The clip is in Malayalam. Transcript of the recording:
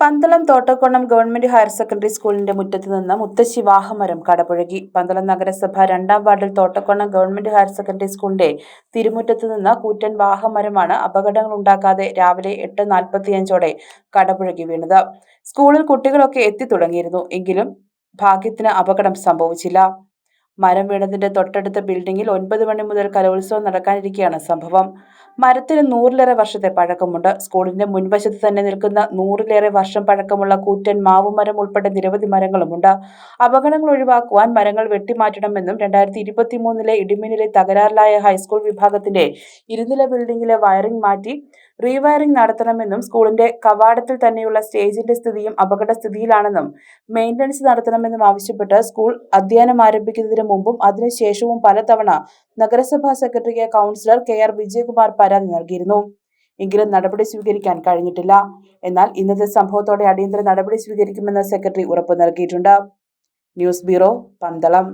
പന്തളം തോട്ടക്കൊണം ഗവൺമെന്റ് ഹയർ സെക്കൻഡറി സ്കൂളിന്റെ മുറ്റത്ത് നിന്ന് മുത്തശ്ശി വാഹമരം കടപുഴകി. പന്തളം നഗരസഭ 2-ാം വാർഡിൽ തോട്ടക്കൊണം ഗവൺമെന്റ് ഹയർ സെക്കൻഡറി സ്കൂളിന്റെ തിരുമുറ്റത്ത് നിന്ന് കൂറ്റൻ വാഹമരമാണ് അപകടങ്ങളുണ്ടാക്കാതെ രാവിലെ 8:45 കടപുഴകി വീണത്. സ്കൂളിൽ കുട്ടികളൊക്കെ എത്തിത്തുടങ്ങിയിരുന്നു. എങ്കിലും ഭാഗ്യത്തിന് അപകടം സംഭവിച്ചില്ല. മരം വീണതിന്റെ തൊട്ടടുത്ത ബിൽഡിംഗിൽ 9 മണി മുതൽ കലോത്സവം നടക്കാനിരിക്കെയാണ് സംഭവം. മരത്തിന് 100-ലേറെ വർഷത്തെ പഴക്കമുണ്ട്. സ്കൂളിന്റെ മുൻവശത്ത് തന്നെ നിൽക്കുന്ന 100-ലേറെ വർഷം പഴക്കമുള്ള കൂറ്റൻ മാവുമരം ഉൾപ്പെടെ നിരവധി മരങ്ങളുമുണ്ട്. അപകടങ്ങൾ ഒഴിവാക്കുവാൻ മരങ്ങൾ വെട്ടിമാറ്റണമെന്നും 2023-ലെ ഇടിമിന്നലിൽ തകരാറിലായ ഹൈസ്കൂൾ വിഭാഗത്തിന്റെ ഇരുനില ബിൽഡിംഗിലെ വയറിംഗ് മാറ്റി റീവയറിംഗ് നടത്തണമെന്നും സ്കൂളിന്റെ കവാടത്തിൽ തന്നെയുള്ള സ്റ്റേജിന്റെ സ്ഥിതിയും അപകടസ്ഥിതിയിലാണെന്നും മെയിന്റനൻസ് നടത്തണമെന്നും ആവശ്യപ്പെട്ട് സ്കൂൾ അധ്യയനം ആരംഭിക്കുന്നതിന് മുമ്പും അതിനുശേഷവും പലതവണ നഗരസഭാ സെക്രട്ടറിക്ക് കൗൺസിലർ KR വിജയകുമാർ പരാതി നൽകിയിരുന്നു. എങ്കിലും നടപടി സ്വീകരിക്കാൻ കഴിഞ്ഞിട്ടില്ല. എന്നാൽ ഇന്നത്തെ സംഭവത്തോടെ അടിയന്തര നടപടി സ്വീകരിക്കുമെന്ന് സെക്രട്ടറി ഉറപ്പു നൽകിയിട്ടുണ്ട്. News bureau, Pandalam.